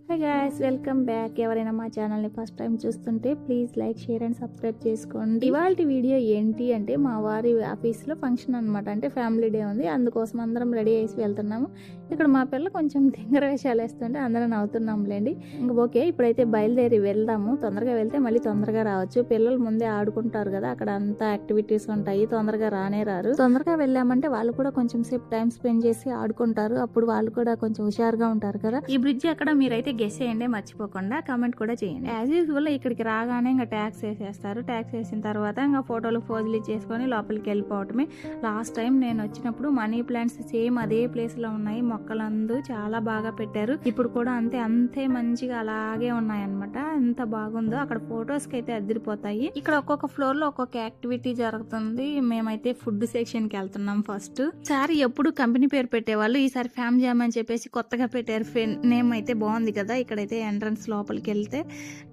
Hi guys, welcome back. ఎవరైనా మా ఛానల్ని ఫస్ట్ టైం చూస్తుంటే please like, share and subscribe చేసుకోండి. ఇవాళ వీడియో ఏంటి అంటే మా వారి ఆఫీస్లో ఫంక్షన్ అనమాట. అంటే ఫ్యామిలీ డే ఉంది, అందుకోసం అందరం రెడీ అయ్యి వెళ్తున్నాము. ఇక్కడ మా పిల్ల కొంచెం తింగర వేషాలు వేస్తుంటే అందరం నవ్వుతున్నాంలేండి. ఇంకా ఓకే, ఇప్పుడైతే బయలుదేరి వెళ్దాము. తొందరగా వెళ్తే మళ్ళీ తొందరగా రావచ్చు. పిల్లలు ముందే ఆడుకుంటారు కదా, అక్కడ అంతా యాక్టివిటీస్ ఉంటాయి, తొందరగా రానే రారు. తొందరగా వెళ్ళామంటే వాళ్ళు కూడా కొంచెం సేపు టైం స్పెండ్ చేసి ఆడుకుంటారు. అప్పుడు వాళ్ళు కూడా కొంచెం హుషారుగా ఉంటారు కదా. ఈ బ్రిడ్జ్ ఎక్కడ మీరైతే గెస్ చేయండి, మర్చిపోకుండా కామెంట్ కూడా చేయండి. యాజ్ యూజువల్ ఇక్కడికి రాగానే ఇంకా ట్యాక్స్ వేసేస్తారు. ట్యాక్స్ వేసిన తర్వాత ఇంకా ఫోటోలు పోజులు చేసుకొని లోపలికి వెళ్ళిపోవటమే. లాస్ట్ టైం నేను వచ్చినప్పుడు మనీ ప్లాంట్స్ సేమ్ అదే ప్లేస్ లో ఉన్నాయి. మొక్కలందు చాలా బాగా పెట్టారు. ఇప్పుడు కూడా అంతే మంచిగా అలాగే ఉన్నాయి అనమాట. ఎంత బాగుందో. అక్కడ ఫొటోస్ కి అయితే అదిరిపోతాయి. ఇక్కడ ఒక్కొక్క ఫ్లోర్ లో ఒక్కొక్క యాక్టివిటీ జరుగుతుంది. మేమైతే ఫుడ్ సెక్షన్ కి వెళ్తున్నాం. ఫస్ట్ సారి ఎప్పుడు కంపెనీ పేరు పెట్టేవాళ్ళు, ఈసారి ఫ్యామ్ జామ్ అని చెప్పేసి కొత్తగా పెట్టారు. నేమ్ అయితే బాగుంది కదా. ఇక్కడైతే ఎంట్రన్స్ లోపలికి వెళ్తే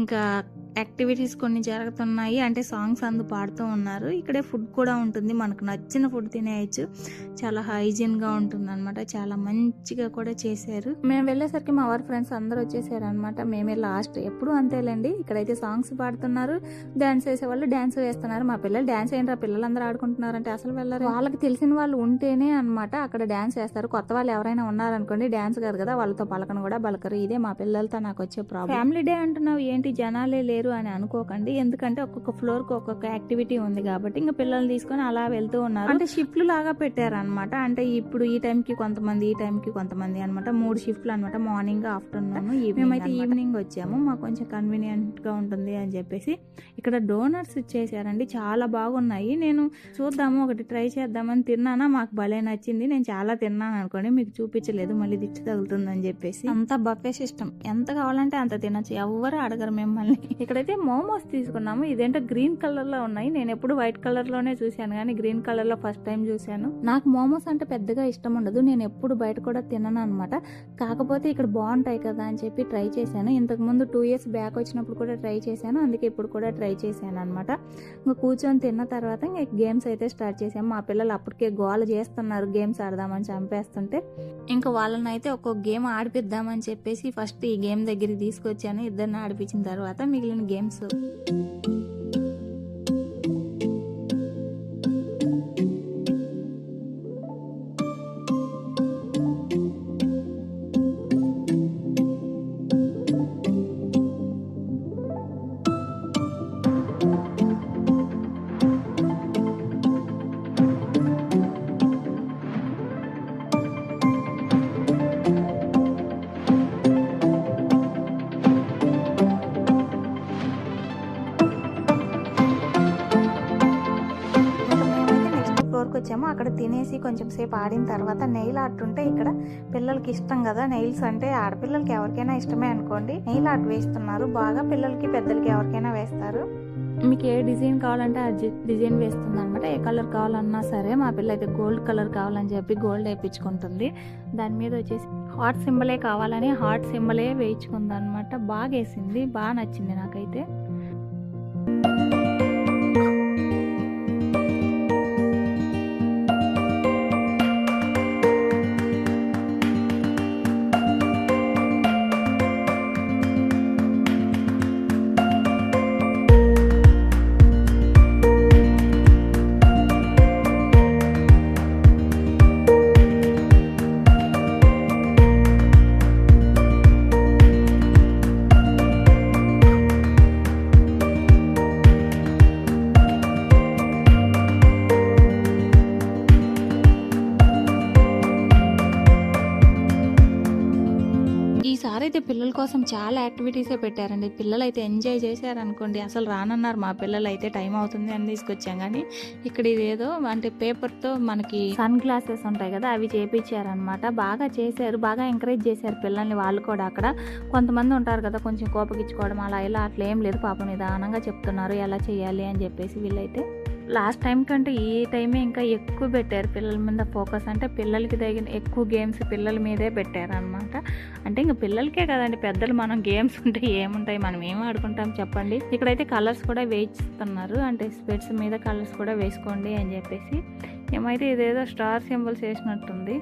ఇంకా యాక్టివిటీస్ కొన్ని జరుగుతున్నాయి. అంటే సాంగ్స్ అందు పాడుతూ ఉన్నారు. ఇక్కడే ఫుడ్ కూడా ఉంటుంది, మనకు నచ్చిన ఫుడ్ తినేయచ్చు. చాలా హైజీన్ గా ఉంటుంది అనమాట. చాలా మంచిగా కూడా చేశారు. మేము వెళ్ళేసరికి మా వారి ఫ్రెండ్స్ అందరూ వచ్చేసారు అనమాట. మేమే లాస్ట్. ఎప్పుడు అంతేలేండి. ఇక్కడైతే సాంగ్స్ పాడుతున్నారు, డాన్స్ వేసేవాళ్ళు డాన్స్ వేస్తున్నారు. మా పిల్లలు డాన్స్ ఏంట్రా, పిల్లలందరూ ఆడుకుంటున్నారంటే అసలు వెళ్ళరు. వాళ్ళకి తెలిసిన వాళ్ళు ఉంటేనే అనమాట అక్కడ డాన్స్ వేస్తారు. కొత్త వాళ్ళు ఎవరైనా ఉన్నారనుకోండి, డాన్స్ కాదు కదా, వాళ్ళతో పలకను కూడా పలకరు. ఇదే మా పిల్లలతో నాకు వచ్చే ప్రాబ్లం. ఫ్యామిలీ డే అంటున్నావు ఏంటి, జనాలే లేరు అని అనుకోకండి. ఎందుకంటే ఒక్కొక్క ఫ్లోర్ కి ఒక్కొక్క యాక్టివిటీ ఉంది కాబట్టి ఇంకా పిల్లల్ని తీసుకొని అలా వెళ్తూ ఉన్నారు. అంటే షిఫ్ట్లు లాగా పెట్టారనమాట. అంటే ఇప్పుడు ఈ టైం కి కొంతమంది, ఈ టైం కి కొంతమంది అనమాట. 3 షిఫ్ట్లు అనమాట. మార్నింగ్, ఆఫ్టర్నూన్, మేమైతే ఈవినింగ్ వచ్చాము. మాకు కొంచెం కన్వీనియంట్ గా ఉంటుంది అని చెప్పేసి ఇక్కడ డోనట్స్ ఇచ్చేసారండి. చాలా బాగున్నాయి. నేను చూద్దాము, ఒకటి ట్రై చేద్దామని తిన్నానా, మాకు భలే నచ్చింది. నేను చాలా తిన్నాను అనుకోండి, మీకు చూపించలేదు, మళ్ళీ దిష్టి తగులుతుంది అని చెప్పేసి. అంతా బఫే సిస్టమ్, ఎంత కావాలంటే అంత తినచ్చు, ఎవరు అడగరు మిమ్మల్ని. ఇక్కడైతే మోమోస్ తీసుకున్నాము. ఇదేంటో గ్రీన్ కలర్ లో ఉన్నాయి. నేను ఎప్పుడు వైట్ కలర్ లోనే చూశాను, కానీ గ్రీన్ కలర్ లో ఫస్ట్ టైం చూశాను. నాకు మోమోస్ అంటే పెద్దగా ఇష్టం ఉండదు. నేను ఎప్పుడు బయట కూడా తినను అనమాట. కాకపోతే ఇక్కడ బాగుంటాయి కదా అని చెప్పి ట్రై చేశాను. ఇంతకు ముందు 2 years బ్యాక్ వచ్చినప్పుడు కూడా ట్రై చేశాను, అందుకే ఇప్పుడు కూడా ట్రై చేశాను అనమాట. ఇంకా కూర్చొని తిన్న తర్వాత ఇంకా గేమ్స్ అయితే స్టార్ట్ చేసాము. మా పిల్లలు అప్పటికే గోల చేస్తున్నారు, గేమ్స్ ఆడదామని చంపేస్తుంటే. ఇంకా వాళ్ళని అయితే ఒక్కొక్క గేమ్ ఆడిపిద్దామని చెప్పేసి ఫస్ట్ ఈ గేమ్ దగ్గరికి తీసుకొచ్చాను. ఇద్దరిని ఆడిపించిన తర్వాత మిగిలిన గేమ్స్. వచ్చాము. అక్కడ తినేసి కొంచెం సేపు ఆడిన తర్వాత నెయిల్ ఆర్ట్ ఉంటే ఇక్కడ పిల్లలకి ఇష్టం కదా. నెయిల్స్ అంటే ఆడపిల్లలకి ఎవరికైనా ఇష్టమే అనుకోండి. నెయిల్ ఆర్ట్ వేస్తున్నారు బాగా. పిల్లలకి పెద్దలకి ఎవరికైనా వేస్తారు. మీకు ఏ డిజైన్ కావాలంటే ఆ డిజైన్ వేస్తుంది అనమాట. ఏ కలర్ కావాలన్నా సరే. మా పిల్ల అయితే గోల్డ్ కలర్ కావాలని చెప్పి గోల్డ్ వేయించుకుంటుంది. దాని మీద వచ్చేసి హార్ట్ సింబలే కావాలని హార్ట్ సింబలే వేయించుకుంది అనమాట. బాగా వేసింది, బాగా నచ్చింది నాకైతే. అయితే పిల్లల కోసం చాలా యాక్టివిటీసే పెట్టారండి. పిల్లలు అయితే ఎంజాయ్ చేశారనుకోండి. అసలు రానన్నారు మా పిల్లలు అయితే. టైం అవుతుంది అని తీసుకొచ్చాం. కానీ ఇక్కడ ఇదేదో అంటే పేపర్తో మనకి సన్ గ్లాసెస్ ఉంటాయి కదా, అవి చేపించారనమాట. బాగా చేశారు, బాగా ఎంకరేజ్ చేశారు పిల్లల్ని. వాళ్ళు కూడా అక్కడ కొంతమంది ఉంటారు కదా, కొంచెం కోపగించుకోవడం అలా ఇలా అట్లా ఏం లేదు. పాపం నిదానంగా చెప్తున్నారు ఎలా చేయాలి అని చెప్పేసి. వీళ్ళైతే లాస్ట్ టైం కంటే ఈ టైమే ఇంకా ఎక్కువ పెట్టారు పిల్లల మీద ఫోకస్. అంటే పిల్లలకి తగిన ఎక్కువ గేమ్స్ పిల్లల మీదే పెట్టారు అనమాట. అంటే ఇంకా పిల్లలకే కదండి, పెద్దలు మనం గేమ్స్ ఉంటే ఏముంటాయి, మనం ఏం ఆడుకుంటాం చెప్పండి. ఇక్కడైతే కలర్స్ కూడా వేయిస్తున్నారు. అంటే స్పెట్స్ మీద కలర్స్ కూడా వేసుకోండి అని చెప్పేసి. ఏమైతే ఇదేదో స్టార్ సింబల్స్ వేసినట్టుంది.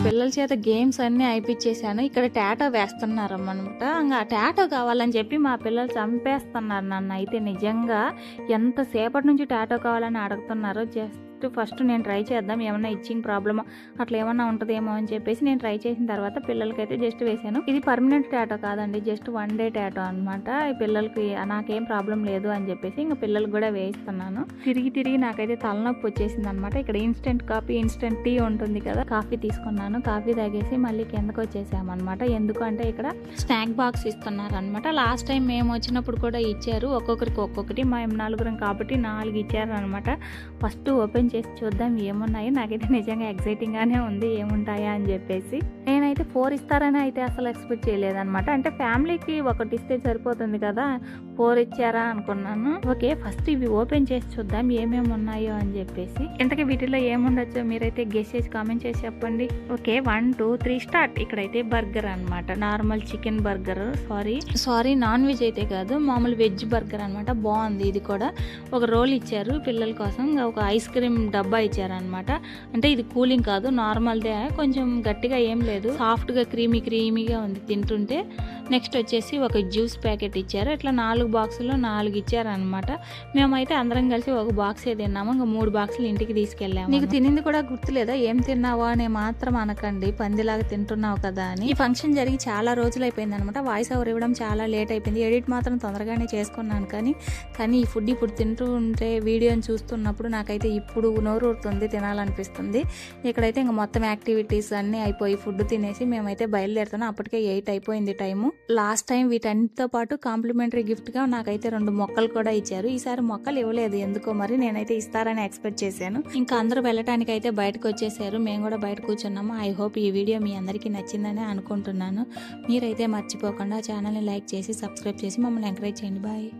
పిల్లల చేత గేమ్స్ అన్నీ అయిపించేసాను. ఇక్కడ టాటో వేస్తున్నారన్నమాట. ఇంకా టాటో కావాలని చెప్పి మా పిల్లలు చంపేస్తున్నారు నన్ను. అయితే నిజంగా ఎంతసేపటి నుంచి టాటో కావాలని అడుగుతున్నారో. ఫస్ట్ నేను ట్రై చేద్దాం, ఏమన్నా ఇచ్చింగ్ ప్రాబ్లమ్ అట్లా ఏమన్నా ఉంటుందేమో అని చెప్పేసి నేను ట్రై చేసిన తర్వాత పిల్లలకైతే జస్ట్ వేసాను. ఇది పర్మనెంట్ టాటో కాదండి, జస్ట్ 1 డే టాటో అనమాట. పిల్లలకి నాకేం ప్రాబ్లం లేదు అని చెప్పేసి ఇంకా పిల్లలకు కూడా వేయిస్తున్నాను. తిరిగి నాకైతే తలనొప్పి వచ్చేసింది అనమాట. ఇక్కడ ఇన్స్టెంట్ కాఫీ, ఇన్స్టెంట్ టీ ఉంటుంది కదా, కాఫీ తీసుకున్నాను. కాఫీ తాగేసి మళ్ళీ కిందకు వచ్చేసామన్నమాట. ఎందుకు అంటే ఇక్కడ స్నాక్ బాక్స్ ఇస్తున్నారు అనమాట. లాస్ట్ టైం మేము వచ్చినప్పుడు కూడా ఇచ్చారు, ఒక్కొక్కరికి ఒక్కొక్కటి. మేము 4 కాబట్టి 4 ఇచ్చారు అనమాట. ఫస్ట్ ఓపెన్ చేసి చూద్దాం ఏమున్నాయి. నాకైతే నిజంగా ఎక్సైటింగ్ గానే ఉంది ఏముంటాయా అని చెప్పేసి. నేనైతే 4 ఇస్తారని అయితే అసలు ఎక్స్పెక్ట్ చేయలేదన్నమాట. అంటే ఫ్యామిలీకి ఒకటి ఇస్తే సరిపోతుంది కదా, 4 ఇచ్చారా అనుకున్నాను. ఓకే, ఫస్ట్ ఇవి ఓపెన్ చేసి చూద్దాం ఏమేమి ఉన్నాయో అని చెప్పేసి. ఇంతకీ వీటిలో ఏముండొచ్చో మీరైతే గెస్ చేసి కామెంట్ చేసి చెప్పండి. Okay, 1 2 3 start. ఇక్కడైతే బర్గర్ అనమాట, normal chicken burger. Sorry non veg అయితే కాదు, మామూలు వెజ్ బర్గర్ అనమాట. బాగుంది. ఇది కూడా ఒక రోల్ ఇచ్చారు పిల్లల కోసం, ఒక ఐస్ క్రీమ్ డబ్బా ఇచ్చారనమాట. అంటే ఇది కూలింగ్ కాదు, నార్మల్దే, కొంచెం గట్టిగా ఏం లేదు, సాఫ్ట్ గా క్రీమీగా ఉంది తింటుంటే. నెక్స్ట్ వచ్చేసి ఒక జ్యూస్ ప్యాకెట్ ఇచ్చారు. ఇట్లా 4 బాక్సులు 4 ఇచ్చారనమాట. మేమైతే అందరం కలిసి ఒక బాక్సే తిన్నాము, ఇంకా 3 బాక్సులు ఇంటికి తీసుకెళ్ళాము. నీకు తినింది కూడా గుర్తులేదా, ఏం తిన్నావా అని మాత్రం అనకండి, పందిలాగా తింటున్నావు కదా అని. ఈ ఫంక్షన్ జరిగి చాలా రోజులు అయిపోయింది అనమాట. వాయిస్ ఓవర్ ఇవ్వడం చాలా లేట్ అయిపోయింది. ఎడిట్ మాత్రం తొందరగానే చేసుకున్నాను. కానీ ఈ ఫుడ్ ఇప్పుడు తింటూ ఉంటే వీడియోని చూస్తున్నప్పుడు నాకైతే ఇప్పుడు నోరు ఊరుతుంది, తినాలనిపిస్తుంది. ఇక్కడైతే ఇంకా మొత్తం యాక్టివిటీస్ అన్నీ అయిపోయి ఫుడ్ తినేసి మేమైతే బయలుదేరుతున్నాం. అప్పటికే 8 అయిపోయింది టైము. లాస్ట్ టైం వీటన్నిటితో పాటు కాంప్లిమెంటరీ గిఫ్ట్గా నాకైతే 2 మొక్కలు కూడా ఇచ్చారు. ఈసారి మొక్కలు ఇవ్వలేదు ఎందుకో మరి, నేనైతే ఇస్తారని ఎక్స్పెక్ట్ చేశాను. ఇంకా అందరూ వెళ్ళటానికి అయితే బయటకు వచ్చేసారు, మేము కూడా బయట కూర్చున్నాము. ఐ హోప్ ఈ వీడియో మీ అందరికీ నచ్చిందని అనుకుంటున్నాను. మీరైతే మర్చిపోకుండా ఛానల్ని లైక్ చేసి సబ్స్క్రైబ్ చేసి మమ్మల్ని ఎంకరేజ్ చేయండి. బాయ్.